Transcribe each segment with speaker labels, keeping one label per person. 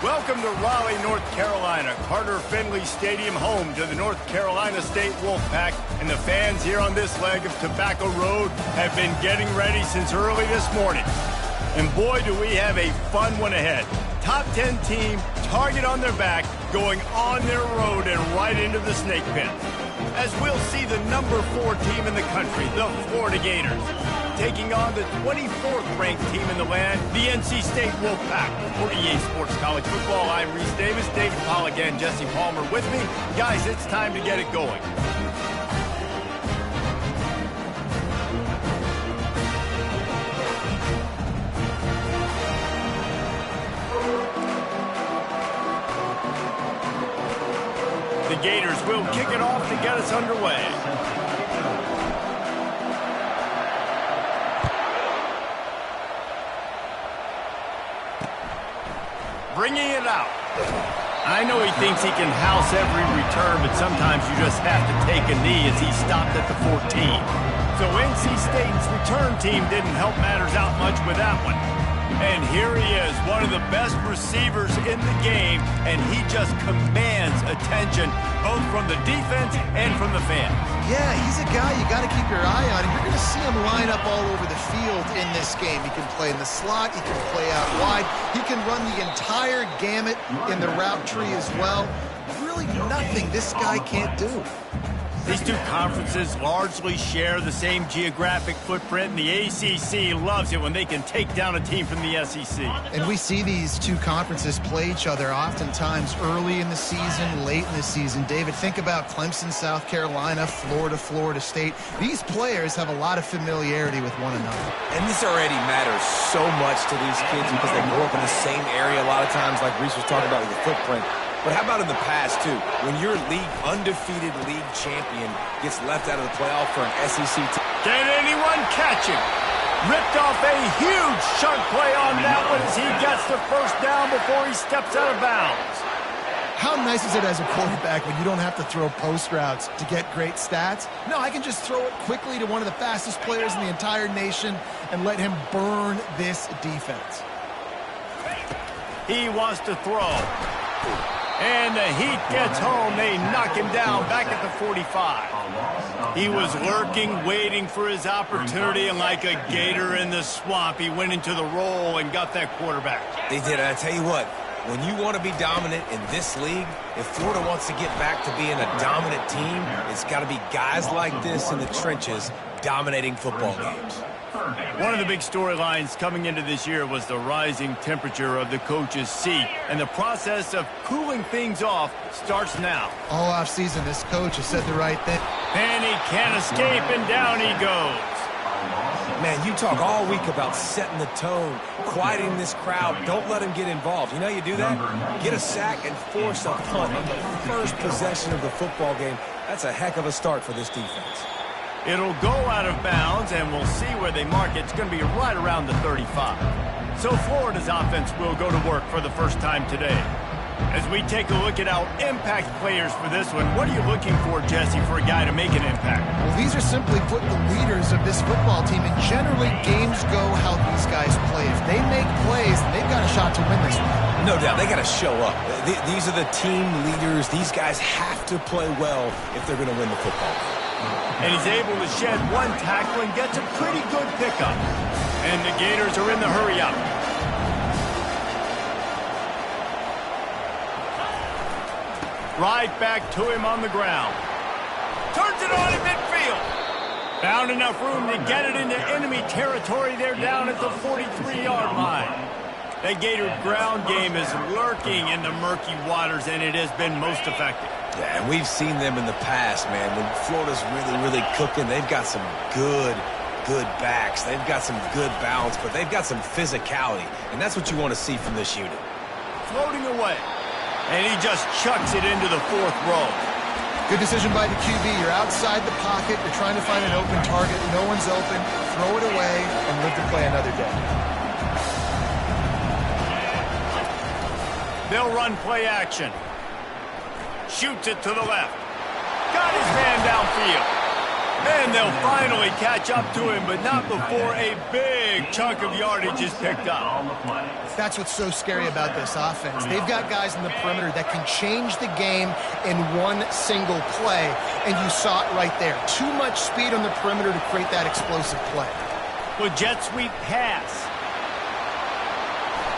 Speaker 1: Welcome to Raleigh, North Carolina, Carter Finley Stadium, home to the North Carolina State Wolfpack, and the fans here on this leg of Tobacco Road have been getting ready since early this morning. And boy, do we have a fun one ahead. Top 10 team, target on their back, going on their road and right into the snake pit. As we'll see the number 4 team in the country, the Florida Gators, taking on the 24th ranked team in the land, the NC State Wolfpack. For EA Sports College Football, I'm Reese Davis, David Pollack and Jesse Palmer with me. Guys, it's time to get it going. The Gators will kick it off to get us underway. Bringing it out. I know he thinks he can house every return, but sometimes you just have to take a knee as he stopped at the 14. So NC State's return team didn't help matters out much with that one. And here he is, one of the best receivers in the game, and he just commands attention both from the defense and from the fans.
Speaker 2: Yeah, he's a guy you got to keep your eye on. You're going to see him line up all over the field in this game. He can play in the slot. He can play out wide. He can run the entire gamut in the route tree as well. Really nothing this guy can't do.
Speaker 1: These two conferences largely share the same geographic footprint, and the ACC loves it when they can take down a team from the SEC.
Speaker 2: And we see these two conferences play each other oftentimes early in the season, late in the season. David, think about Clemson, South Carolina, Florida, Florida State. These players have a lot of familiarity with one another.
Speaker 3: And this already matters so much to these kids because they grow up in the same area a lot of times, like Reese was talking about with the footprint. But how about in the past, too? When your undefeated league champion gets left out of the playoff for an SEC team.
Speaker 1: Can anyone catch him? Ripped off a huge chunk play on that one as he gets the first down before he steps out of bounds.
Speaker 2: How nice is it as a quarterback when you don't have to throw post routes to get great stats? No, I can just throw it quickly to one of the fastest players in the entire nation and let him burn this defense.
Speaker 1: He wants to throw. And the heat gets home. They knock him down back at the 45. He was lurking, waiting for his opportunity, and like a gator in the swamp, he went into the roll and got that quarterback.
Speaker 3: They did. I tell you what, when you want to be dominant in this league, if Florida wants to get back to being a dominant team, it's got to be guys like this in the trenches dominating football games.
Speaker 1: One of the big storylines coming into this year was the rising temperature of the coach's seat, and the process of cooling things off starts now.
Speaker 2: All offseason, this coach has said the right thing.
Speaker 1: And he can't escape, and down he goes.
Speaker 3: Man, you talk all week about setting the tone, quieting this crowd. Don't let him get involved. You know how you do that? Get a sack and force a punt on the first possession of the football game. That's a heck of a start for this defense.
Speaker 1: It'll go out of bounds, and we'll see where they mark it. It's going to be right around the 35. So Florida's offense will go to work for the first time today. As we take a look at our impact players for this one, what are you looking for, Jesse, for a guy to make an impact?
Speaker 2: Well, these are simply put the leaders of this football team, and generally games go how these guys play. If they make plays, they've got a shot to win this one.
Speaker 3: No doubt, they got to show up. These are the team leaders. These guys have to play well if they're going to win the football game.
Speaker 1: And he's able to shed one tackle and gets a pretty good pickup. And the Gators are in the hurry-up. Right back to him on the ground. Turns it on in midfield. Found enough room to get it into enemy territory. They're down at the 43-yard line. That Gator ground game is lurking in the murky waters, and it has been most effective.
Speaker 3: Yeah, and we've seen them in the past, man. When Florida's really cooking, they've got some good backs. They've got some good balance, but they've got some physicality, and that's what you want to see from this unit.
Speaker 1: Floating away, and he just chucks it into the 4th row.
Speaker 2: Good decision by the QB. You're outside the pocket. You're trying to find an open target. No one's open. Throw it away and live to play another day.
Speaker 1: They'll run play action. Shoots it to the left. Got his man downfield. Then And they'll finally catch up to him, but not before a big chunk of yardage is picked up.
Speaker 2: That's what's so scary about this offense. They've got guys in the perimeter that can change the game in one single play, and you saw it right there. Too much speed on the perimeter to create that explosive play.
Speaker 1: Well, jet sweep pass.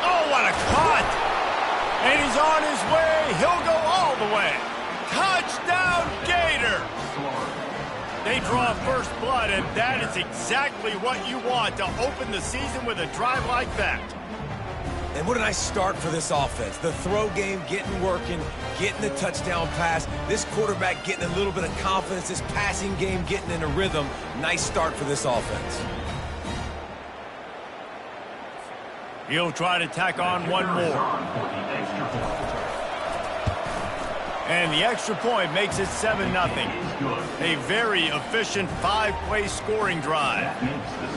Speaker 1: Oh, what a cut! And he's on his way. He'll go all the way. Touchdown, Gator! They draw first blood, and that is exactly what you want to open the season with a drive like that.
Speaker 3: And what a nice start for this offense. The throw game getting working, getting the touchdown pass. This quarterback getting a little bit of confidence. This passing game getting in a rhythm. Nice start for this offense.
Speaker 1: He'll try to tack on one more. And the extra point makes it 7-0. A very efficient 5-play scoring drive.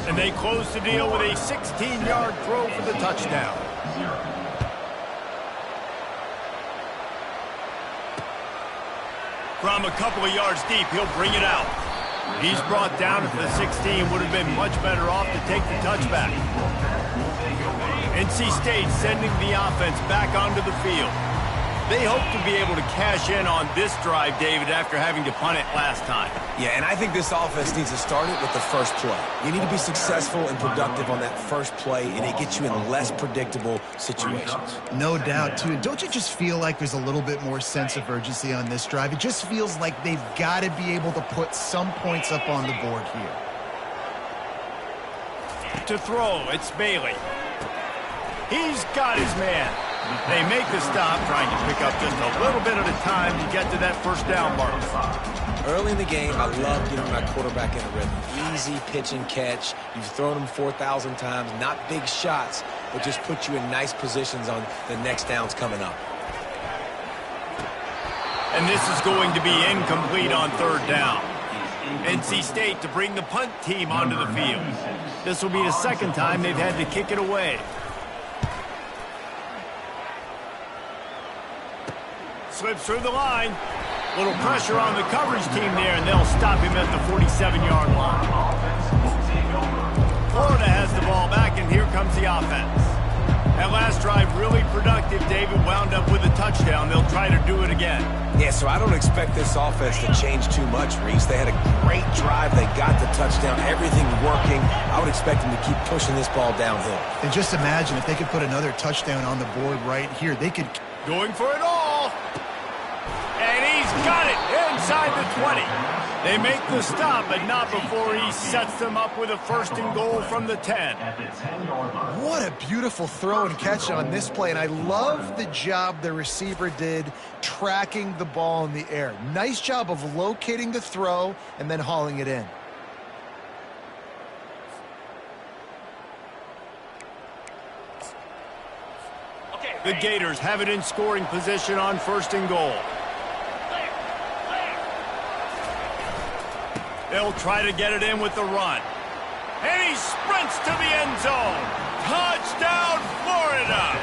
Speaker 1: And they close the deal with a 16-yard throw for the touchdown. From a couple of yards deep, he'll bring it out. He's brought down at the 16. Would have been much better off to take the touchback. NC State sending the offense back onto the field. They hope to be able to cash in on this drive, David, after having to punt it last time.
Speaker 3: Yeah, and I think this offense needs to start it with the first play. You need to be successful and productive on that first play, and it gets you in less predictable situations.
Speaker 2: No doubt, too. Don't you just feel like there's a little bit more sense of urgency on this drive? It just feels like they've got to be able to put some points up on the board here.
Speaker 1: To throw, it's Bailey. He's got his man. They make the stop, trying to pick up just a little bit at a time to get to that first down mark.
Speaker 3: Early in the game, I love getting my quarterback in a rhythm. Easy pitch and catch. You've thrown them 4,000 times. Not big shots, but just put you in nice positions on the next downs coming up.
Speaker 1: And this is going to be incomplete on third down. NC State to bring the punt team onto the field. This will be the second time they've had to kick it away. Slips through the line. Little pressure on the coverage team there, and they'll stop him at the 47-yard line. Florida has the ball back, and here comes the offense. That last drive really productive. David wound up with a touchdown. They'll try to do it again.
Speaker 3: Yeah, so I don't expect this offense to change too much, Reese. They had a great drive. They got the touchdown. Everything working. I would expect them to keep pushing this ball downhill.
Speaker 2: And just imagine if they could put another touchdown on the board right here. They could...
Speaker 1: Going for it all. And he's got it inside the 20. They make the stop, but not before he sets them up with a first and goal from the 10.
Speaker 2: What a beautiful throw and catch on this play, and I love the job the receiver did tracking the ball in the air. Nice job of locating the throw and then hauling it in.
Speaker 1: The Gators have it in scoring position on first and goal. They'll try to get it in with the run. And he sprints to the end zone. Touchdown, Florida!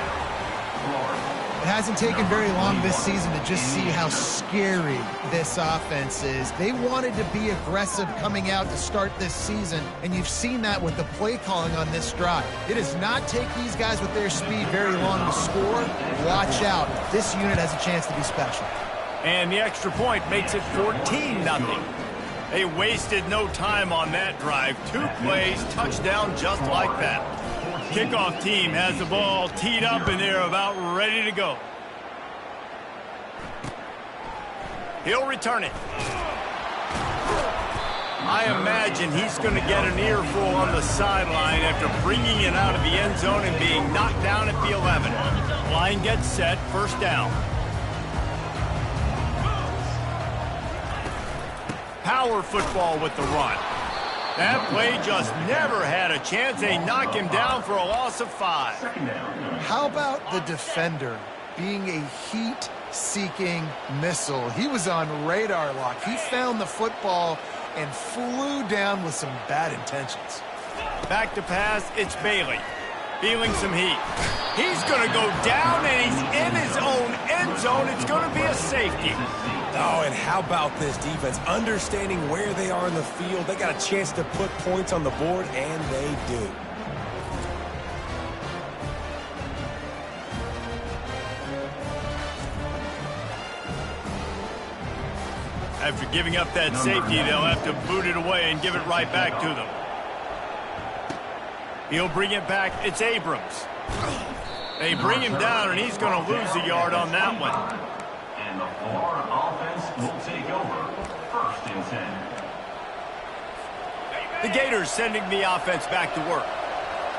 Speaker 2: It hasn't taken very long this season to just see how scary this offense is. They wanted to be aggressive coming out to start this season, and you've seen that with the play calling on this drive. It does not take these guys with their speed very long to score. Watch out. This unit has a chance to be special.
Speaker 1: And the extra point makes it 14-0. They wasted no time on that drive. 2 plays, touchdown just like that. Kickoff team has the ball teed up, and they're about ready to go. He'll return it. I imagine he's going to get an earful on the sideline after bringing it out of the end zone and being knocked down at the 11. Line gets set, first down. Power football with the run. That play just never had a chance. They knock him down for a loss of 5.
Speaker 2: How about the defender being a heat-seeking missile? He was on radar lock. He found the football and flew down with some bad intentions.
Speaker 1: Back to pass, it's Bailey. Feeling some heat. He's going to go down, and he's in his own end zone. It's going to be a safety.
Speaker 3: Oh, and how about this defense? Understanding where they are in the field. They got a chance to put points on the board, and they do.
Speaker 1: After giving up that safety, they'll have to boot it away and give it right back to them. He'll bring it back. It's Abrams. They bring him down, and he's going to lose a yard on that one.
Speaker 4: And the Florida offense will take over. 1st and 10.
Speaker 1: The Gators sending the offense back to work.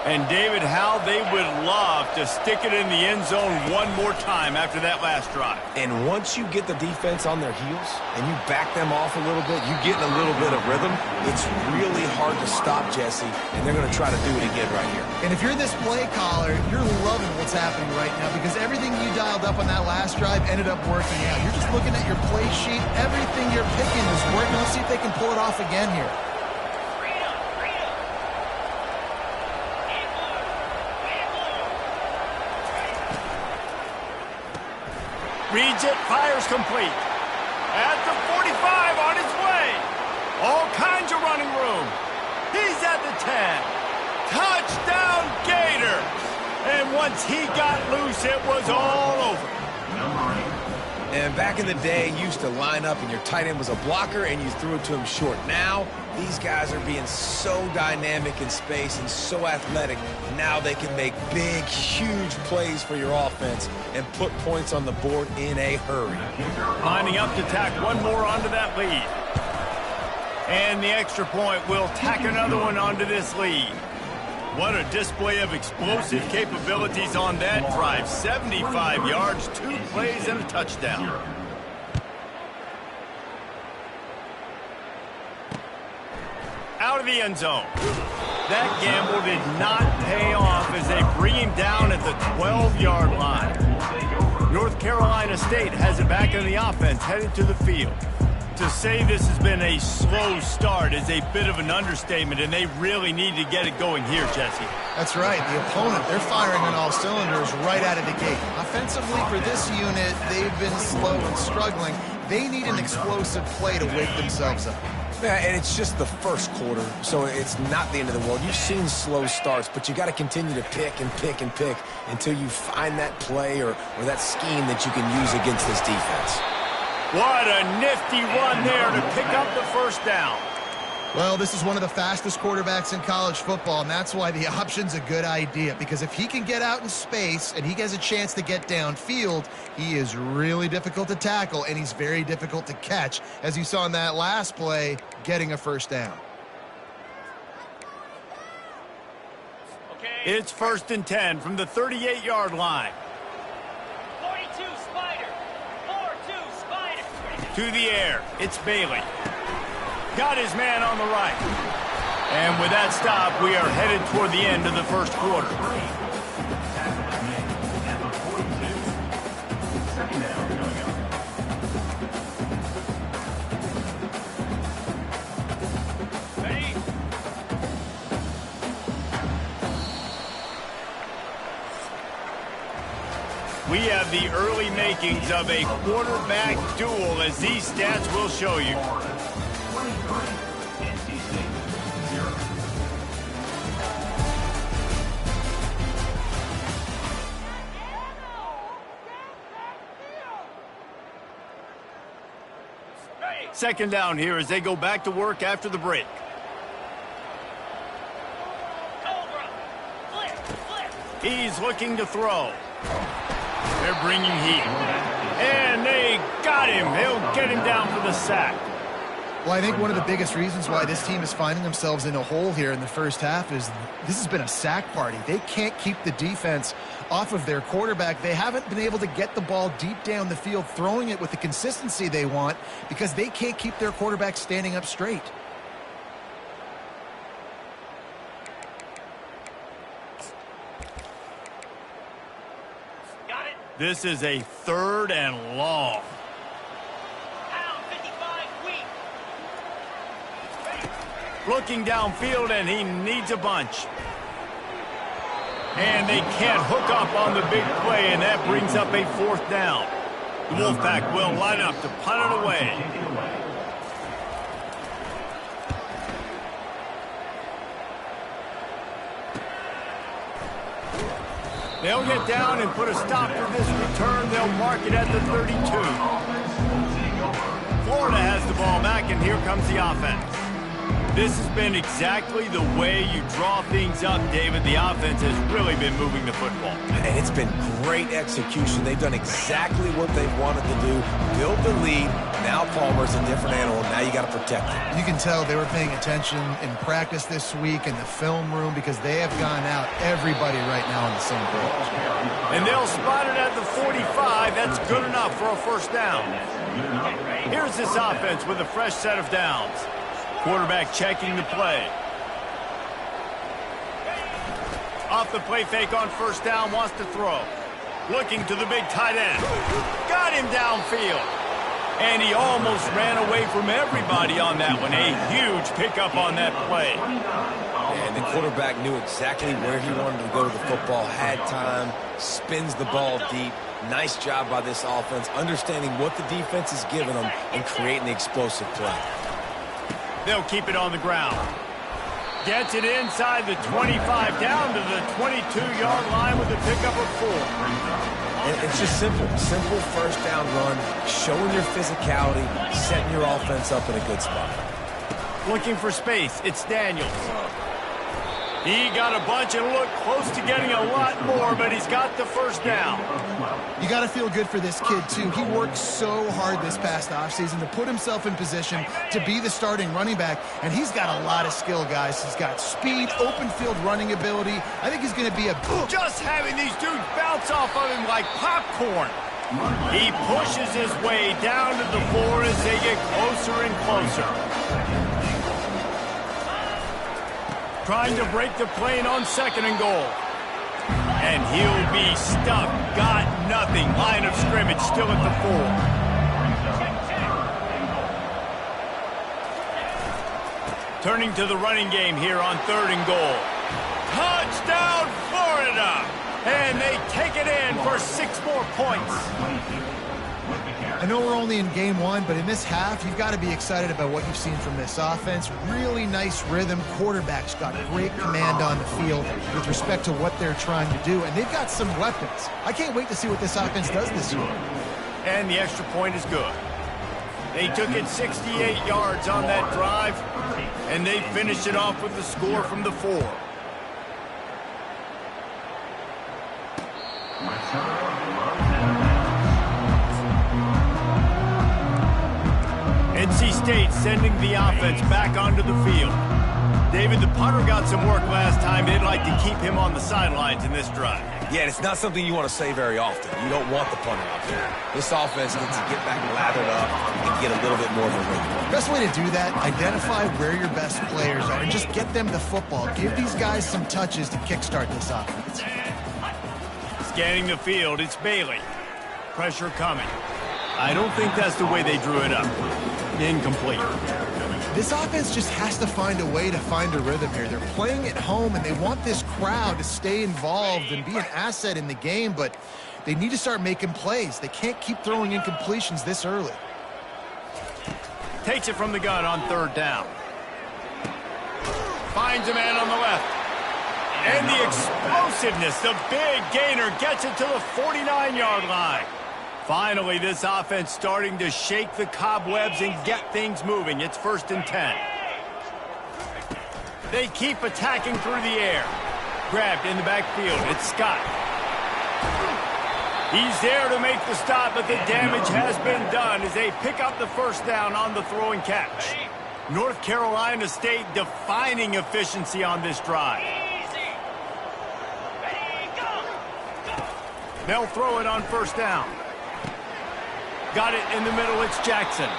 Speaker 1: And, David, how they would love to stick it in the end zone one more time after that last drive.
Speaker 3: And once you get the defense on their heels and you back them off a little bit, you get in a little bit of rhythm, it's really hard to stop, Jesse, and they're going to try to do it again right here.
Speaker 2: And if you're this play caller, you're loving what's happening right now because everything you dialed up on that last drive ended up working out. You're just looking at your play sheet. Everything you're picking is working. Let's see if they can pull it off again here.
Speaker 1: Reads it, fires complete. At the 45, on his way. All kinds of running room. He's at the 10. Touchdown, Gator. And once he got loose, it was all over.
Speaker 3: And back in the day, you used to line up and your tight end was a blocker and you threw it to him short. Now, these guys are being so dynamic in space and so athletic. Now they can make big, huge plays for your offense and put points on the board in a hurry.
Speaker 1: Lining up to tack one more onto that lead. And the extra point will tack another one onto this lead. What a display of explosive capabilities on that drive. 75 yards, 2 plays, and a touchdown. Out of the end zone. That gamble did not pay off as they bring him down at the 12-yard line. North Carolina State has it back in the offense, headed to the field. To say this has been a slow start is a bit of an understatement, and they really need to get it going here, Jesse.
Speaker 2: That's right. The opponent, they're firing on all cylinders right out of the gate. Offensively, for this unit, they've been slow and struggling. They need an explosive play to wake themselves up.
Speaker 3: Yeah, and it's just the first quarter, so it's not the end of the world. You've seen slow starts, but you got to continue to pick and pick and pick until you find that play or that scheme that you can use against this defense.
Speaker 1: What a nifty run there to pick up the first down.
Speaker 2: Well, this is one of the fastest quarterbacks in college football, and that's why the option's a good idea. Because if he can get out in space and he has a chance to get downfield, he is really difficult to tackle, and he's very difficult to catch, as you saw in that last play, getting a first down.
Speaker 1: It's 1st and 10 from the 38-yard line.
Speaker 5: 42 Spider. 4-2 Spider.
Speaker 1: To the air, it's Bailey. Got his man on the right. And with that stop, we are headed toward the end of the first quarter. We have the early makings of a quarterback duel, as these stats will show you. Second down here as they go back to work after the break. He's looking to throw. They're bringing heat. And they got him. He'll get him down for the sack.
Speaker 2: Well, I think one of the biggest reasons why this team is finding themselves in a hole here in the first half is this has been a sack party. They can't keep the defense off of their quarterback. They haven't been able to get the ball deep down the field, throwing it with the consistency they want because they can't keep their quarterback standing up straight.
Speaker 5: Got it.
Speaker 1: This is a 3rd and long.
Speaker 5: Pound 55 weak.
Speaker 1: Looking downfield, and he needs a bunch. And they can't hook up on the big play, and that brings up a 4th down. The Wolfpack will line up to punt it away. They'll get down and put a stop to this return. They'll mark it at the 32. Florida has the ball back, and here comes the offense. This has been exactly the way you draw things up, David. The offense has really been moving the football.
Speaker 3: And it's been great execution. They've done exactly what they've wanted to do. Build the lead. Now Palmer's a different animal. Now you got to protect him.
Speaker 2: You can tell they were paying attention in practice this week in the film room because they have gone out everybody right now on the same page.
Speaker 1: And they'll spot it at the 45. That's good enough for a first down. Here's this offense with a fresh set of downs. Quarterback checking the play. Off the play fake on first down, wants to throw. Looking to the big tight end. Got him downfield. And he almost ran away from everybody on that one. A huge pickup on that play.
Speaker 3: And the quarterback knew exactly where he wanted to go with the football, had time, spins the ball deep. Nice job by this offense, understanding what the defense is giving them and creating the explosive play.
Speaker 1: They'll keep it on the ground. Gets it inside the 25, down to the 22-yard line with a pickup of 4.
Speaker 3: And it's just simple first down run, showing your physicality, setting your offense up in a good spot.
Speaker 1: Looking for space, it's Daniels. He got a bunch and looked close to getting a lot more, but he's got the first down.
Speaker 2: You got to feel good for this kid, too. He worked so hard this past offseason to put himself in position to be the starting running back, and he's got a lot of skill, guys. He's got speed, open field running ability. I think he's going to be a...
Speaker 1: Just having these dudes bounce off of him like popcorn. He pushes his way down to the floor as they get closer and closer. Trying to break the plane on 2nd and goal. And he'll be stuck. Got nothing. Line of scrimmage still at the 4. Turning to the running game here on 3rd and goal. Touchdown, Florida! And they take it in for 6 more points.
Speaker 2: I know we're only in game 1, but in this half, you've got to be excited about what you've seen from this offense. Really nice rhythm. Quarterback's got great command on the field with respect to what they're trying to do, and they've got some weapons. I can't wait to see what this offense does this year.
Speaker 1: And the extra point is good. They took it 68 yards on that drive, and they finished it off with the score from the 4. NC State sending the offense back onto the field. David, the punter got some work last time. They'd like to keep him on the sidelines in this drive.
Speaker 3: Yeah, it's not something you want to say very often. You don't want the punter out there. This offense needs to get back lathered up and get a little bit more of a rhythm.
Speaker 2: Best way to do that, identify where your best players are and just get them the football. Give these guys some touches to kickstart this offense.
Speaker 1: Scanning the field, it's Bailey. Pressure coming. I don't think that's the way they drew it up. Incomplete.
Speaker 2: This offense just has to find a way to find a rhythm here. They're playing at home, and they want this crowd to stay involved and be an asset in the game, but they need to start making plays. They can't keep throwing incompletions this early.
Speaker 1: Takes it from the gun on 3rd down. Finds a man on the left. And the explosiveness, the big gainer gets it to the 49-yard line. Finally, this offense starting to shake the cobwebs and get things moving. It's 1st and 10. They keep attacking through the air. Grabbed in the backfield. It's Scott. He's there to make the stop, but the damage has been done as they pick up the first down on the throw and catch. North Carolina State defining efficiency on this drive. They'll throw it on 1st down. Got it in the middle, it's Jackson.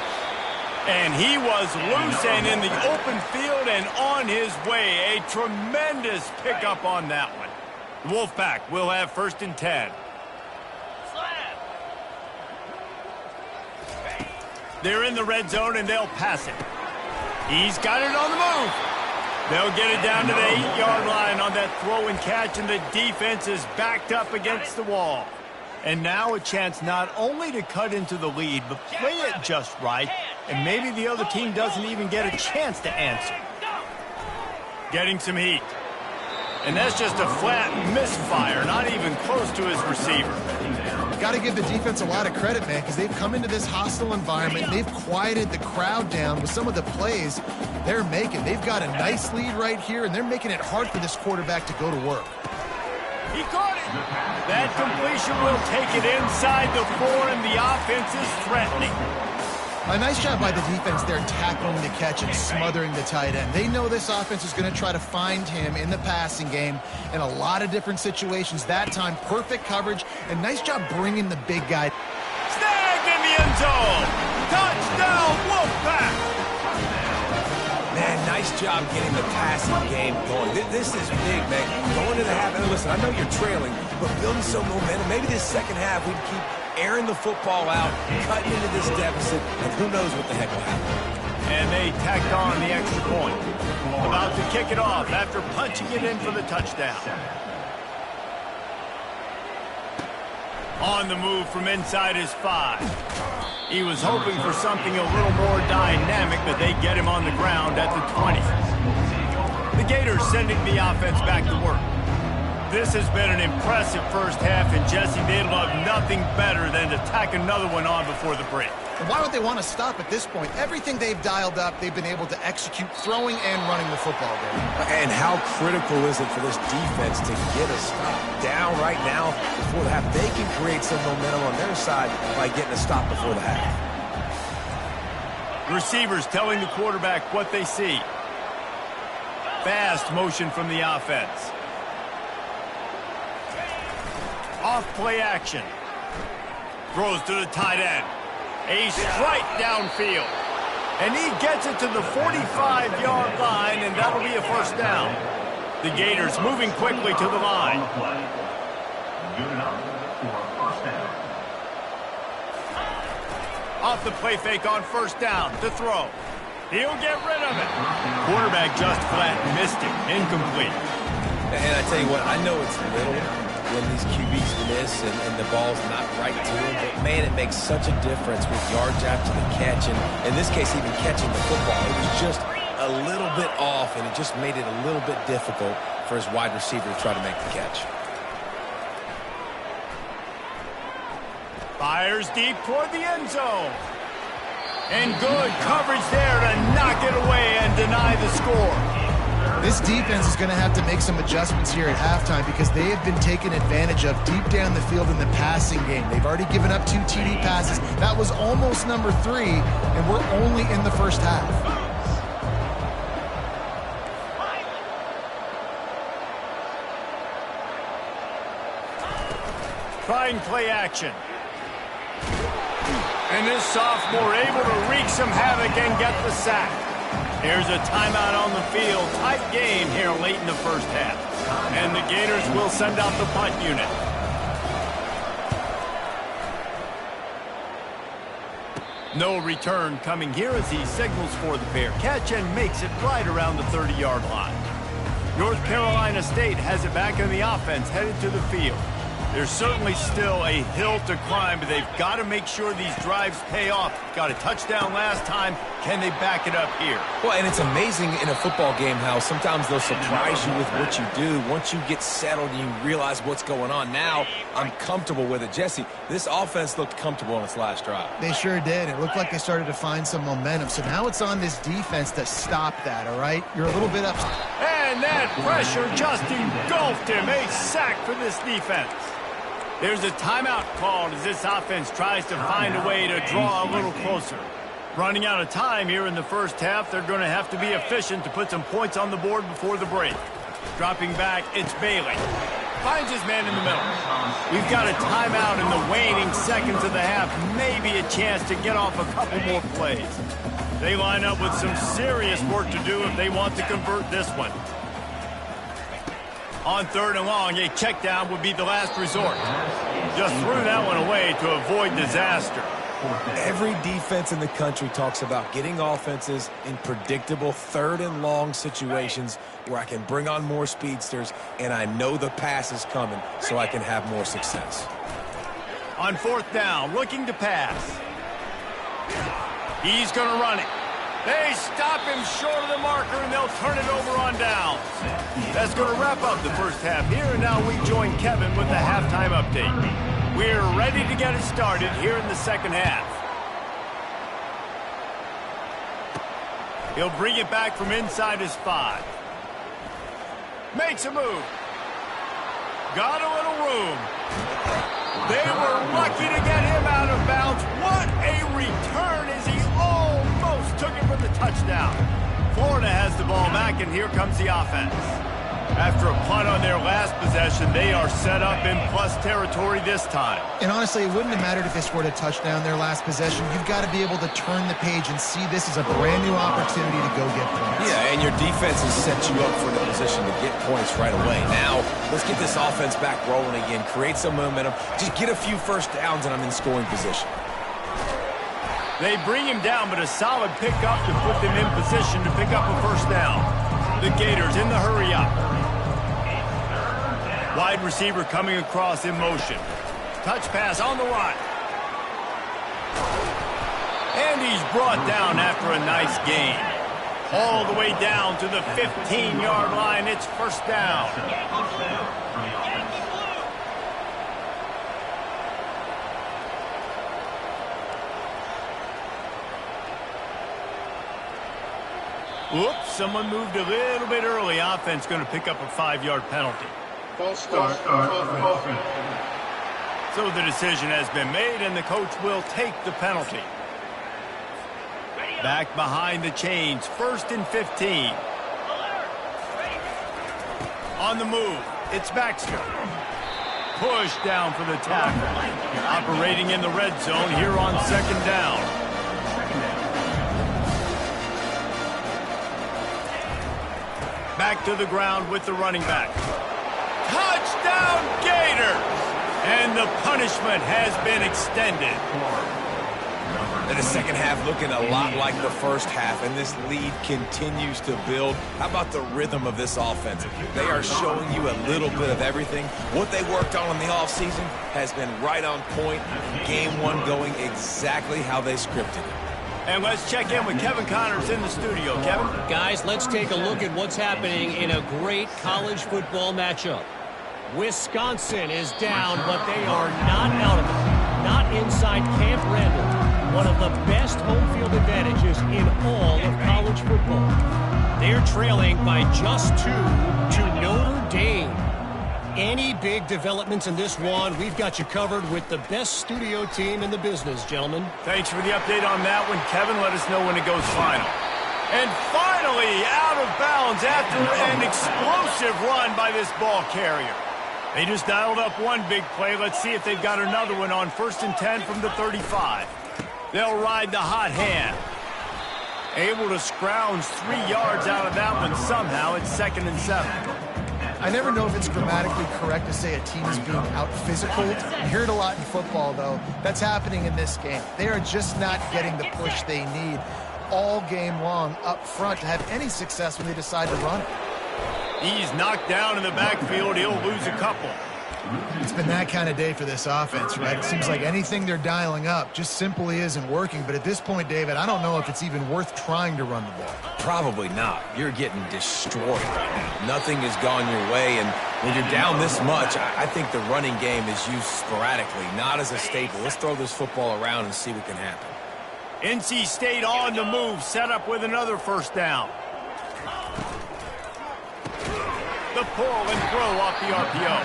Speaker 1: And he was loose and in the open field and on his way. A tremendous pickup on that one. The Wolfpack will have 1st and 10. They're in the red zone and they'll pass it. He's got it on the move. They'll get it down to the 8-yard line on that throw and catch, and the defense is backed up against the wall. And now a chance not only to cut into the lead, but play it just right, and maybe the other team doesn't even get a chance to answer. Getting some heat. And that's just a flat misfire, not even close to his receiver.
Speaker 2: Got to give the defense a lot of credit, man, because they've come into this hostile environment. They've quieted the crowd down with some of the plays they're making. They've got a nice lead right here, and they're making it hard for this quarterback to go to work.
Speaker 1: He caught it. That completion will take it inside the 4, and the offense is threatening.
Speaker 2: A nice job by the defense there tackling the catch and smothering the tight end. They know this offense is going to try to find him in the passing game in a lot of different situations. That time, perfect coverage, and nice job bringing the big guy.
Speaker 1: Snagged in the end zone. Touchdown, Wolfpack.
Speaker 3: Man, nice job getting the passing game going. This is big, man. Going to the half, and listen, I know you're trailing, but building some momentum. Maybe this second half we can keep airing the football out, cutting into this deficit, and who knows what the heck will happen.
Speaker 1: And they tacked on the extra point. About to kick it off after punching it in for the touchdown. On the move from inside his 5. He was hoping for something a little more dynamic, but they get him on the ground at the 20. The Gators sending the offense back to work. This has been an impressive first half, and Jesse, they'd love nothing better than to tack another one on before the break.
Speaker 2: And why would they want to stop at this point? Everything they've dialed up, they've been able to execute throwing and running the football game.
Speaker 3: And how critical is it for this defense to get a stop down right now before the half? They can create some momentum on their side by getting a stop before the half.
Speaker 1: Receivers telling the quarterback what they see. Fast motion from the offense. Off play action. Throws to the tight end. A strike downfield. And he gets it to the 45-yard line, and that'll be a first down. The Gators moving quickly to the line.
Speaker 4: Good enough for a first down.
Speaker 1: Off the play fake on first down to throw. He'll get rid of it. Quarterback just flat missed it. Incomplete.
Speaker 3: And I tell you what, I know it's little when these QBs miss and the ball's not right to him, but man, it makes such a difference with yards after the catch, and in this case, even catching the football. It was just a little bit off, and it just made it a little bit difficult for his wide receiver to try to make the catch.
Speaker 1: Fires deep toward the end zone. And good coverage there to knock it away and deny the score.
Speaker 2: This defense is going to have to make some adjustments here at halftime because they have been taken advantage of deep down the field in the passing game. They've already given up 2 TD passes. That was almost number 3, and we're only in the first half.
Speaker 1: Trying play action. And this sophomore able to wreak some havoc and get the sack. Here's a timeout on the field. Tight game here late in the first half. And the Gators will send out the punt unit. No return coming here as he signals for the fair catch and makes it right around the 30-yard line. North Carolina State has it back in the offense, headed to the field. There's certainly still a hill to climb, but they've got to make sure these drives pay off. Got a touchdown last time. Can they back it up here?
Speaker 3: Well, and it's amazing in a football game how sometimes they'll surprise you with what you do. Once you get settled and you realize what's going on, now I'm comfortable with it. Jesse, this offense looked comfortable on its last drive.
Speaker 2: They sure did. It looked like they started to find some momentum. So now it's on this defense to stop that, all right? You're a little bit up.
Speaker 1: And that pressure just engulfed him. A sack for this defense. There's a timeout called as this offense tries to find a way to draw a little closer. Running out of time here in the first half, they're going to have to be efficient to put some points on the board before the break. Dropping back, it's Bailey. Finds his man in the middle. We've got a timeout in the waning seconds of the half. Maybe a chance to get off a couple more plays. They line up with some serious work to do if they want to convert this one. On 3rd and long, a check down would be the last resort. Just threw that one away to avoid disaster.
Speaker 3: Every defense in the country talks about getting offenses in predictable 3rd and long situations where I can bring on more speedsters and I know the pass is coming so I can have more success.
Speaker 1: On 4th down, looking to pass. He's going to run it. They stop him short of the marker, and they'll turn it over on downs. That's going to wrap up the first half here, and now we join Kevin with the halftime update. We're ready to get it started here in the second half. He'll bring it back from inside his 5. Makes a move. Got a little room. They were lucky to get him out of bounds. What a return as he almost took it for the touchdown. Florida has the ball back, and here comes the offense. After a punt on their last possession, they are set up in plus territory this time.
Speaker 2: And honestly, it wouldn't have mattered if they scored a touchdown their last possession. You've got to be able to turn the page and see this as a brand new opportunity to go get points.
Speaker 3: Yeah, and your defense has set you up for the position to get points right away. Now, let's get this offense back rolling again, create some momentum, just get a few first downs, and I'm in scoring position.
Speaker 1: They bring him down, but a solid pickup to put them in position to pick up a first down. The Gators in the hurry up. Wide receiver coming across in motion. Touch pass on the run. And he's brought down after a nice gain. All the way down to the 15-yard line. It's first down. Whoops, someone moved a little bit early. Offense going to pick up a 5-yard penalty.
Speaker 6: False start.
Speaker 1: So the decision has been made, and the coach will take the penalty. Back behind the chains, 1st and 15. On the move, it's Baxter. Push down for the tackle. Operating in the red zone here on 2nd down. Back to the ground with the running back. Touchdown, Gators! And the punishment has been extended.
Speaker 3: And the second half looking a lot like the first half, and this lead continues to build. How about the rhythm of this offense? They are showing you a little bit of everything. What they worked on in the offseason has been right on point. Game 1 going exactly how they scripted it.
Speaker 1: And let's check in with Kevin Connors in the studio. Kevin?
Speaker 7: Guys, let's take a look at what's happening in a great college football matchup. Wisconsin is down, but they are not out of it. Not inside Camp Randall, one of the best home field advantages in all of college football. They're trailing by just 2 to Notre Dame. Any big developments in this one, we've got you covered with the best studio team in the business, gentlemen.
Speaker 1: Thanks for the update on that one, Kevin. Let us know when it goes final. And finally, out of bounds after an explosive run by this ball carrier. They just dialed up one big play. Let's see if they've got another one on 1st and 10 from the 35. They'll ride the hot hand. Able to scrounge 3 yards out of that one somehow. It's 2nd and 7.
Speaker 2: I never know if it's grammatically correct to say a team is being out-physicaled. You hear it a lot in football, though. That's happening in this game. They are just not getting the push they need all game long up front to have any success when they decide to run it.
Speaker 1: He's knocked down in the backfield. He'll lose a couple.
Speaker 2: It's been that kind of day for this offense, right? It seems like anything they're dialing up just simply isn't working. But at this point, David, I don't know if it's even worth trying to run the ball.
Speaker 3: Probably not. You're getting destroyed right now. Nothing has gone your way, and when you're down this much, I think the running game is used sporadically, not as a staple. Let's throw this football around and see what can happen.
Speaker 1: NC State on the move, set up with another first down. The pull and throw off the RPO.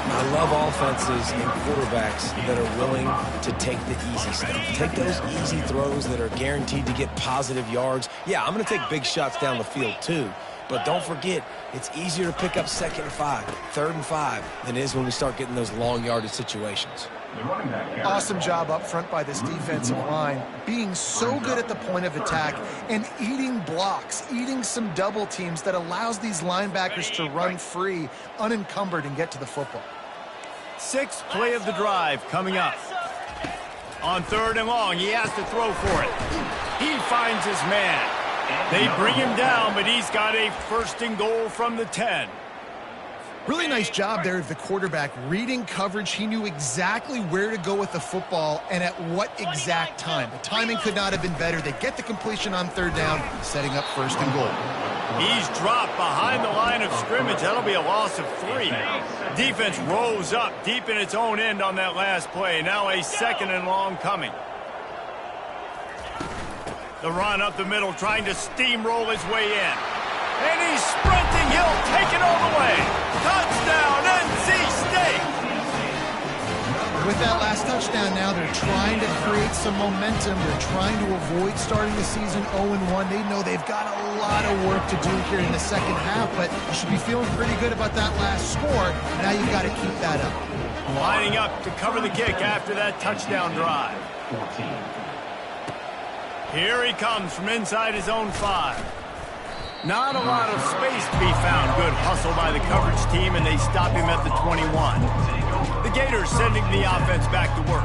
Speaker 3: I love offenses and quarterbacks that are willing to take the easy stuff. Take those easy throws that are guaranteed to get positive yards. Yeah, I'm going to take big shots down the field too. But don't forget, it's easier to pick up 2nd and 5, 3rd and 5 than it is when we start getting those long yardage situations.
Speaker 2: Awesome job up front by this defensive line, being so good at the point of attack and eating blocks, eating some double teams that allows these linebackers to run free, unencumbered, and get to the football.
Speaker 1: 6th play of the drive coming up. On 3rd and long, he has to throw for it. He finds his man. They bring him down, but he's got a 1st and goal from the 10.
Speaker 2: Really nice job there of the quarterback reading coverage. He knew exactly where to go with the football and at what exact time. The timing could not have been better. They get the completion on third down, setting up first and goal.
Speaker 1: He's dropped behind the line of scrimmage. That'll be a loss of 3. Defense rose up deep in its own end on that last play. Now a 2nd and long coming. The run up the middle, trying to steamroll his way in. And he's sprinting. He'll take it all the way. Touchdown, NC State!
Speaker 2: With that last touchdown now, they're trying to create some momentum. They're trying to avoid starting the season 0-1. They know they've got a lot of work to do here in the second half, but you should be feeling pretty good about that last score. Now you've got to keep that up.
Speaker 1: Lining up to cover the kick after that touchdown drive. Here he comes from inside his own 5. Not a lot of space to be found. Good hustle by the coverage team, and they stop him at the 21. The Gators sending the offense back to work.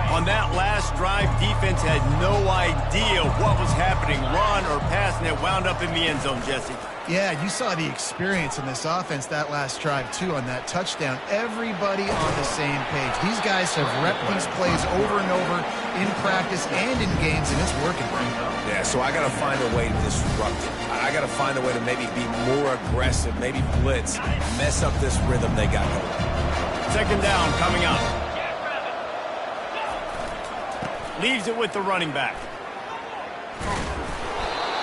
Speaker 1: On that last drive, defense had no idea what was happening, run or pass, and it wound up in the end zone, Jesse.
Speaker 2: Yeah, you saw the experience in this offense that last drive, too, on that touchdown. Everybody on the same page. These guys have repped these plays over and over in practice and in games, and it's working.
Speaker 3: Yeah, so I got to find a way to disrupt it. I got to find a way to maybe be more aggressive, maybe blitz, mess up this rhythm they got going.
Speaker 1: 2nd down coming up. Leaves it with the running back.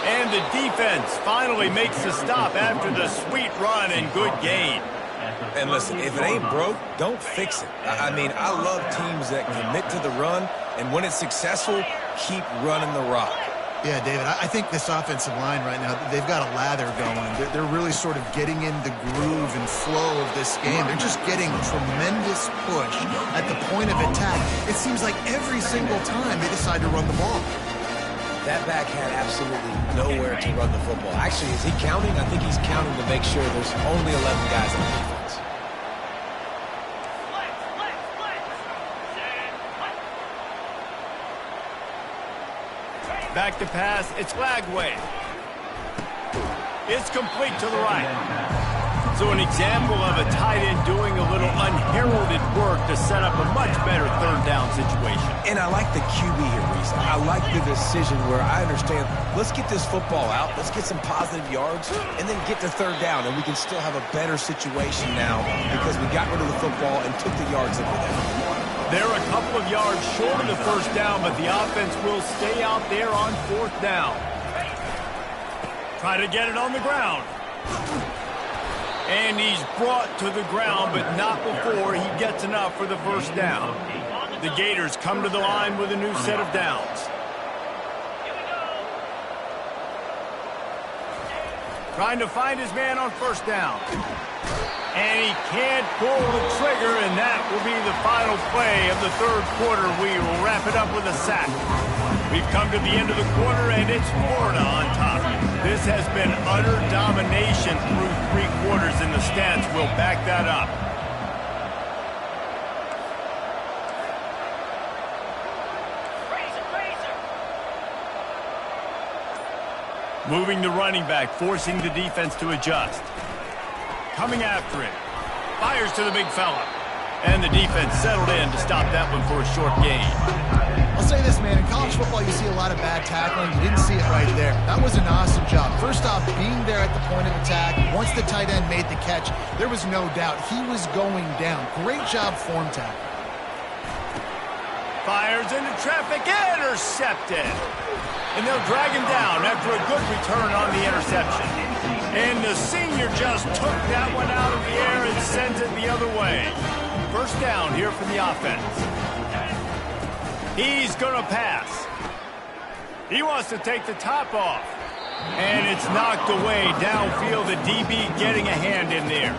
Speaker 1: And the defense finally makes the stop after the sweet run and good gain.
Speaker 3: And listen, if it ain't broke, don't fix it. I mean, I love teams that commit to the run, and when it's successful, keep running the rock.
Speaker 2: Yeah, David, I think this offensive line right now, they've got a lather going. They're really sort of getting in the groove and flow of this game. They're just getting tremendous push at the point of attack. It seems like every single time they decide to run the ball.
Speaker 3: That back had absolutely nowhere to run the football. Actually, is he counting? I think he's counting to make sure there's only 11 guys on defense.
Speaker 1: Back to pass, it's Lagway. It's complete to the right. So an example of a tight end doing a little unheralded work to set up a much better third down situation.
Speaker 3: And I like the QB here, Reese. I like the decision where I understand, let's get this football out, let's get some positive yards, and then get to third down, and we can still have a better situation now because we got rid of the football and took the yards over there.
Speaker 1: They're a couple of yards short of the first down, but the offense will stay out there on 4th down. Try to get it on the ground. And he's brought to the ground, but not before he gets enough for the first down. The Gators come to the line with a new set of downs. Trying to find his man on first down. And he can't pull the trigger, and that will be the final play of the 3rd quarter. We will wrap it up with a sack. We've come to the end of the quarter, and it's Florida on top. This has been utter domination through 3 quarters, and the stats will back that up. Moving the running back, forcing the defense to adjust. Coming after it. Fires to the big fella. And the defense settled in to stop that one for a short gain.
Speaker 2: I'll say this, man. In college football, you see a lot of bad tackling. You didn't see it right there. That was an awesome job. First off, being there at the point of attack. Once the tight end made the catch, there was no doubt he was going down. Great job form tackle.
Speaker 1: Fires into traffic. Intercepted. And they'll drag him down after a good return on the interception. And the senior just took that one out of the air and sends it the other way. First down here for the offense. He's going to pass. He wants to take the top off. And it's knocked away downfield. The DB getting a hand in there.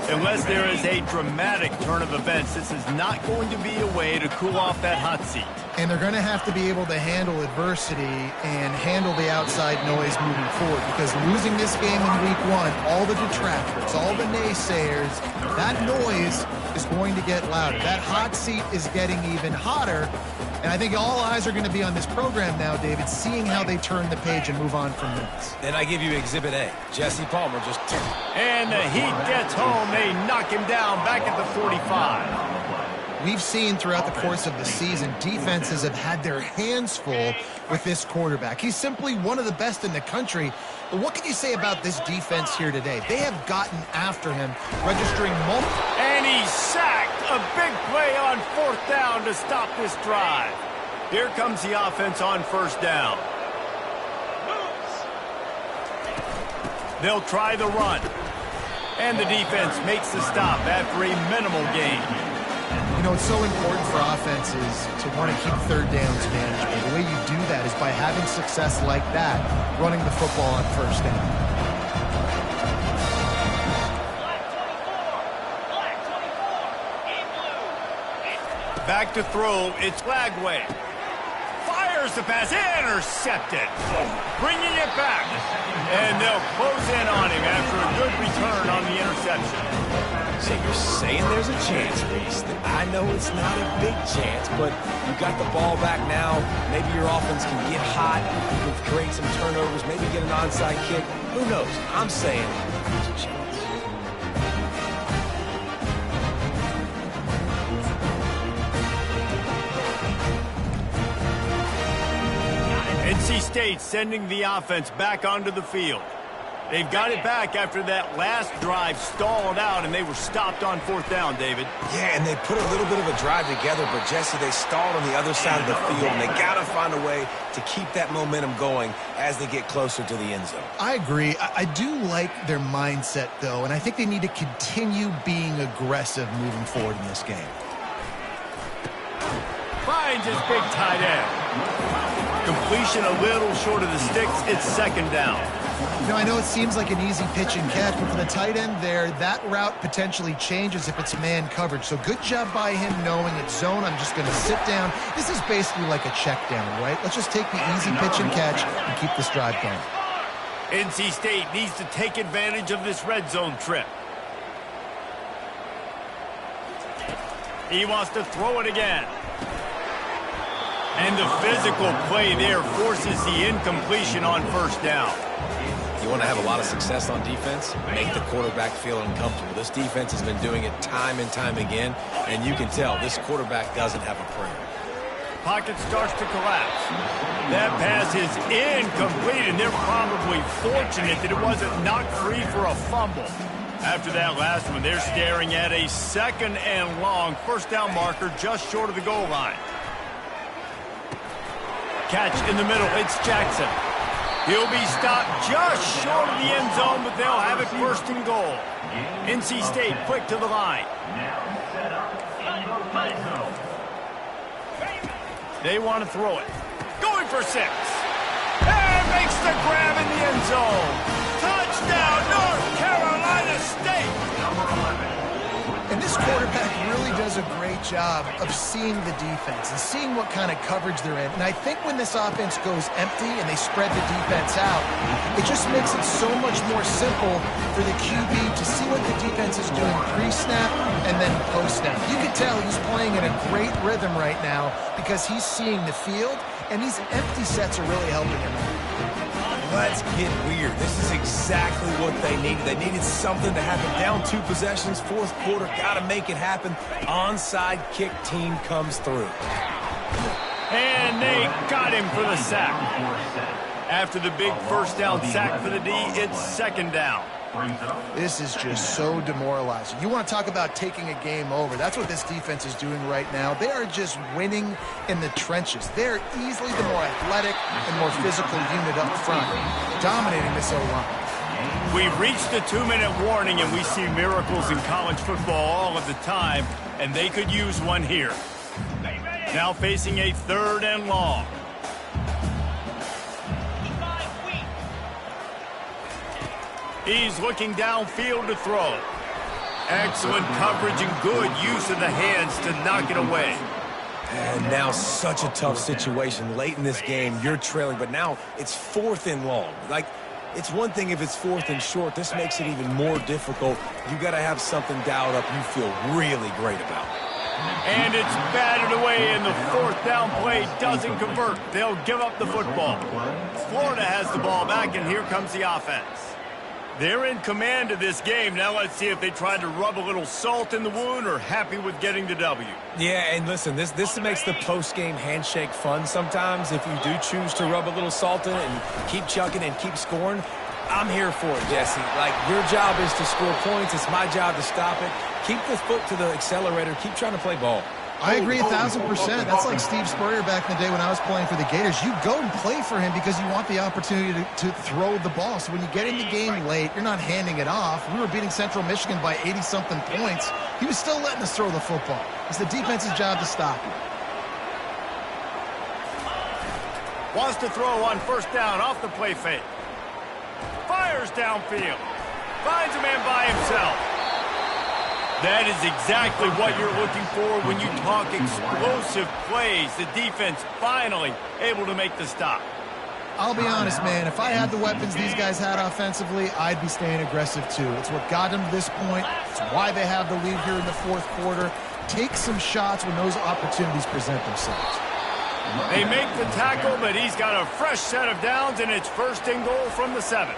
Speaker 1: Unless there is a dramatic turn of events, this is not going to be a way to cool off that hot seat.
Speaker 2: And they're going to have to be able to handle adversity and handle the outside noise moving forward, because losing this game in week 1, all the detractors, all the naysayers, that noise is going to get louder. That hot seat is getting even hotter, And I think all eyes are going to be on this program now, David, seeing how they turn the page and move on from this.
Speaker 3: Then I give you Exhibit A. Jesse Palmer just...
Speaker 1: And the Heat gets home. They knock him down back at the 45.
Speaker 2: We've seen throughout the course of the season, defenses have had their hands full with this quarterback. He's simply one of the best in the country. But what can you say about this defense here today? They have gotten after him, registering multiple...
Speaker 1: And he's sacked. A big play on 4th down to stop this drive. Here comes the offense on 1st down. They'll try the run. And the defense makes the stop after a minimal gain.
Speaker 2: You know, it's so important for offenses to want to keep 3rd downs manageable. The way you do that is by having success like that, running the football on 1st down.
Speaker 1: Back to throw, it's Lagway. Fires the pass, intercepted. Bringing it back. And they'll close in on him after a good return on the interception.
Speaker 3: So you're saying there's a chance, Reese. I know it's not a big chance, but you got the ball back now. Maybe your offense can get hot. You can create some turnovers, maybe get an onside kick. Who knows? I'm saying there's a chance.
Speaker 1: NC State sending the offense back onto the field. They've got it back after that last drive stalled out, and they were stopped on 4th down, David.
Speaker 3: Yeah, and they put a little bit of a drive together, but, Jesse, they stalled on the other side of the field, and they got to find a way to keep that momentum going as they get closer to the end zone.
Speaker 2: I agree. I do like their mindset, though, and I think they need to continue being aggressive moving forward in this game.
Speaker 1: Finds his big tight end. Completion a little short of the sticks. It's 2nd down.
Speaker 2: You know, I know it seems like an easy pitch and catch, but for the tight end there, that route potentially changes if it's man coverage. So good job by him knowing it's zone. I'm just going to sit down. This is basically like a check down, right? Let's just take the easy pitch and catch and keep this drive going.
Speaker 1: NC State needs to take advantage of this red zone trip. He wants to throw it again. And the physical play there forces the incompletion on 1st down.
Speaker 3: You want to have a lot of success on defense? Make the quarterback feel uncomfortable. This defense has been doing it time and time again, and you can tell this quarterback doesn't have a prayer.
Speaker 1: Pocket starts to collapse. That pass is incomplete, and they're probably fortunate that it wasn't knocked free for a fumble. After that last one, they're staring at a 2nd and long 1st down marker just short of the goal line. Catch in the middle, it's Jackson. He'll be stopped just short of the end zone, but they'll have it 1st and goal. NC State quick to the line. They want to throw it. Going for 6. And makes the grab in the end zone. Touchdown, North Carolina State.
Speaker 2: And this quarterback really does a great job of seeing the defense and seeing what kind of coverage they're in. And I think when this offense goes empty and they spread the defense out, it just makes it so much more simple for the QB to see what the defense is doing pre-snap and then post-snap. You can tell he's playing in a great rhythm right now because he's seeing the field, and these empty sets are really helping him out.
Speaker 3: Let's get weird. This is exactly what they needed. They needed something to happen. Down 2 possessions, 4th quarter, got to make it happen. Onside kick team comes through.
Speaker 1: And they got him for the sack. After the big 1st down sack for the D, it's 2nd down.
Speaker 2: This is just so demoralizing. You want to talk about taking a game over. That's what this defense is doing right now. They are just winning in the trenches. They're easily the more athletic and more physical unit up front, dominating this O-line.
Speaker 1: We've reached the 2-minute warning, and we see miracles in college football all of the time, and they could use one here. Now facing a 3rd and long. He's looking downfield to throw. Excellent coverage and good use of the hands to knock it away.
Speaker 3: And now such a tough situation. Late in this game, you're trailing, but now it's 4th and long. Like, it's one thing if it's 4th and short. This makes it even more difficult. You got to have something dialed up you feel really great about.
Speaker 1: And it's batted away, and the fourth down play doesn't convert. They'll give up the football. Florida has the ball back, and here comes the offense. They're in command of this game. Now let's see if they try to rub a little salt in the wound or happy with getting the W.
Speaker 3: Yeah, and listen, this makes the post-game handshake fun sometimes. If you do choose to rub a little salt in it and keep chucking and keep scoring, I'm here for it, Jesse. Like, your job is to score points. It's my job to stop it. Keep the foot to the accelerator. Keep trying to play ball.
Speaker 2: I agree 1,000%. That's like Steve Spurrier back in the day when I was playing for the Gators. You go and play for him because you want the opportunity to throw the ball. So when you get in the game late, you're not handing it off. We were beating Central Michigan by 80-something points. He was still letting us throw the football. It's the defense's job to stop him.
Speaker 1: Wants to throw on first down off the play fake. Fires downfield. Finds a man by himself. That is exactly what you're looking for when you talk explosive plays. The defense finally able to make the stop.
Speaker 2: I'll be honest, man. If I had the weapons these guys had offensively, I'd be staying aggressive too. It's what got them to this point. It's why they have the lead here in the fourth quarter. Take some shots when those opportunities present themselves.
Speaker 1: They make the tackle, but he's got a fresh set of downs, and it's first and goal from the 7.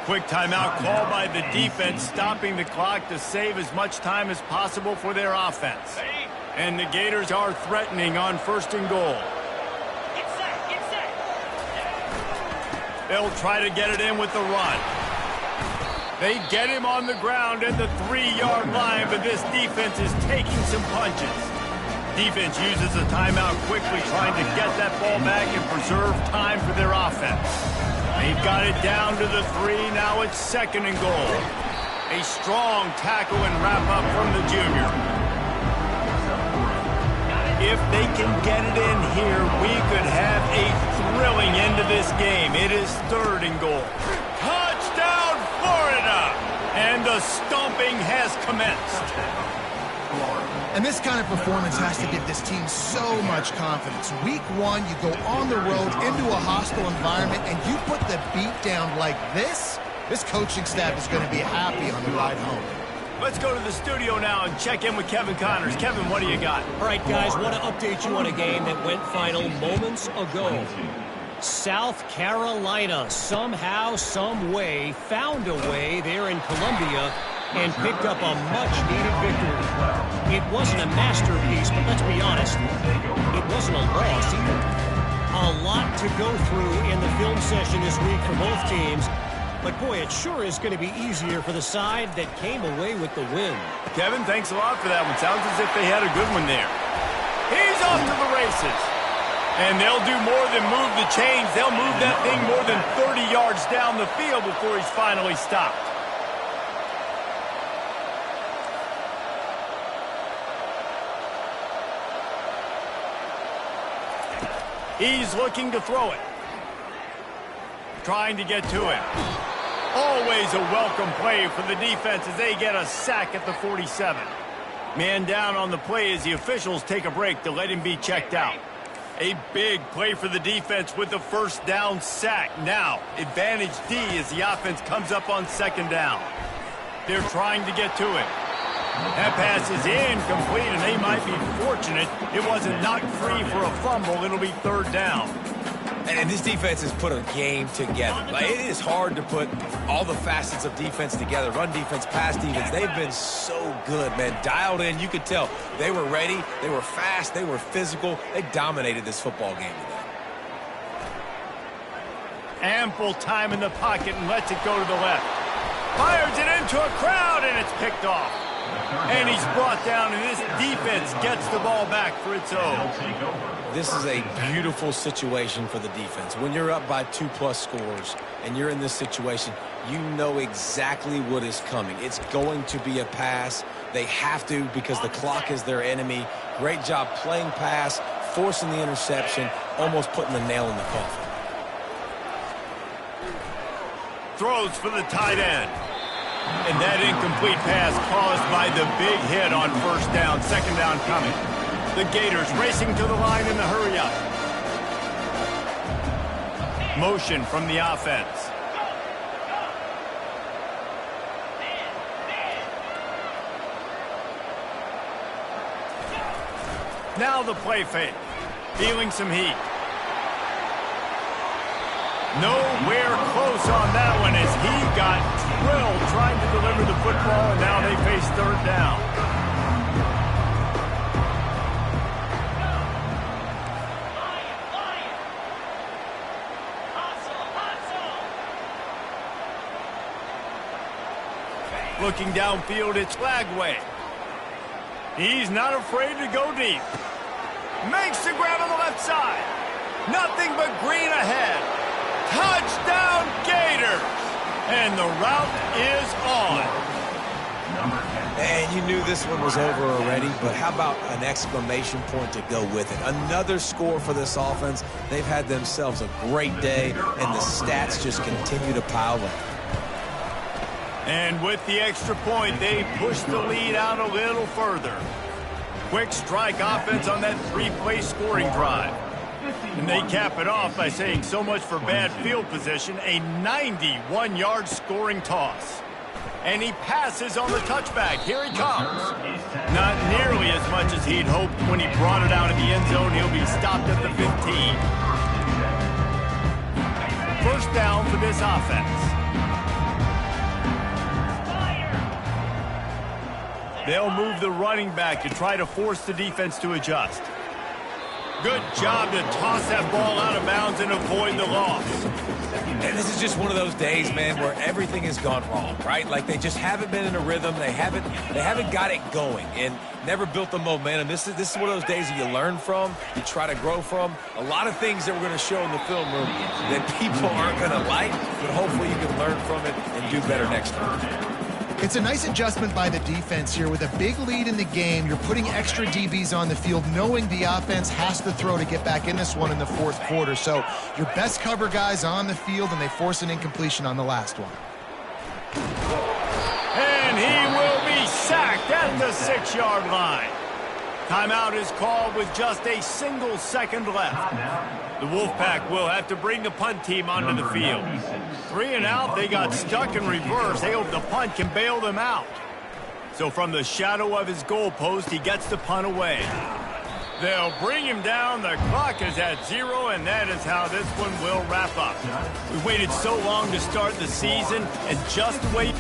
Speaker 1: Quick timeout called by the defense, stopping the clock to save as much time as possible for their offense. And the Gators are threatening on first and goal.
Speaker 5: Get set, get set.
Speaker 1: They'll try to get it in with the run. They get him on the ground at the 3-yard line, but this defense is taking some punches. Defense uses a timeout quickly, trying to get that ball back and preserve time for their offense. They've got it down to the 3. Now it's second and goal. A strong tackle and wrap-up from the junior. If they can get it in here, we could have a thrilling end to this game. It is third and goal. Touchdown, Florida! And the stomping has commenced.
Speaker 2: And this kind of performance has to give this team so much confidence. Week 1, you go on the road into a hostile environment, and you put the beat down like this coaching staff is going to be happy on the ride home.
Speaker 1: Let's go to the studio now and check in with Kevin Connors. Kevin, what do you got?
Speaker 7: All right, guys, want to update you on a game that went final moments ago. South Carolina somehow, some way, found a way there in Columbia and picked up a much-needed victory. It wasn't a masterpiece, but let's be honest, it wasn't a loss either. A lot to go through in the film session this week for both teams, but boy, it sure is going to be easier for the side that came away with the win.
Speaker 1: Kevin, thanks a lot for that one. Sounds as if they had a good one there. He's off to the races. And they'll do more than move the chains. They'll move that thing more than 30 yards down the field before he's finally stopped. He's looking to throw it. Trying to get to him. Always a welcome play for the defense as they get a sack at the 47. Man down on the play as the officials take a break to let him be checked out. A big play for the defense with the first down sack. Now, advantage D as the offense comes up on second down. They're trying to get to it. That pass is incomplete, and they might be fortunate it wasn't knocked free for a fumble. It'll be third down.
Speaker 3: And this defense has put a game together. Like, it is hard to put all the facets of defense together. Run defense, pass defense. They've been so good, man. Dialed in. You could tell they were ready. They were fast. They were physical. They dominated this football game today.
Speaker 1: Ample time in the pocket and lets it go to the left. Fires it into a crowd, and it's picked off. And he's brought down, and this defense gets the ball back for its own.
Speaker 3: This is a beautiful situation for the defense. When you're up by 2+ scores and you're in this situation, you know exactly what is coming. It's going to be a pass. They have to because the clock is their enemy. Great job playing pass, forcing the interception, almost putting the nail in the coffin.
Speaker 1: Throws for the tight end. And that incomplete pass caused by the big hit on first down. Second down coming. The Gators racing to the line in the hurry up. Motion from the offense. Now the play fake. Feeling some heat. Nowhere close on that one as he got drilled trying to deliver the football, and now they face third down. Looking downfield, it's Lagway. He's not afraid to go deep. Makes the grab on the left side. Nothing but green ahead. Touchdown Gators! And the route is on.
Speaker 3: And you knew this one was over already, but how about an exclamation point to go with it? Another score for this offense. They've had themselves a great day, and the stats just continue to pile up.
Speaker 1: And with the extra point, they push the lead out a little further. Quick strike offense on that three-play scoring drive. And they cap it off by saying so much for bad field position, a 91-yard scoring toss. And he passes on the touchback. Here he comes. Not nearly as much as he'd hoped when he brought it out of the end zone. He'll be stopped at the 15. First down for this offense. They'll move the running back to try to force the defense to adjust. Good job to toss that ball out of bounds and avoid the loss.
Speaker 3: And this is just one of those days, man, where everything has gone wrong, right? Like they just haven't been in a rhythm. They haven't got it going and never built the momentum. This is one of those days that you learn from, you try to grow from. A lot of things that we're going to show in the film room that people aren't going to like, but hopefully you can learn from it and do better next time.
Speaker 2: It's a nice adjustment by the defense here. With a big lead in the game, you're putting extra DBs on the field, knowing the offense has to throw to get back in this one in the fourth quarter. So your best cover guys on the field, and they force an incompletion on the last one.
Speaker 1: And he will be sacked at the 6-yard line. Timeout is called with just a single second left. The Wolfpack will have to bring the punt team onto the field. 3 and out, they got stuck in reverse. They hope the punt can bail them out. So from the shadow of his goalpost, he gets the punt away. They'll bring him down. The clock is at 0, and that is how this one will wrap up. We waited so long to start the season, and just wait.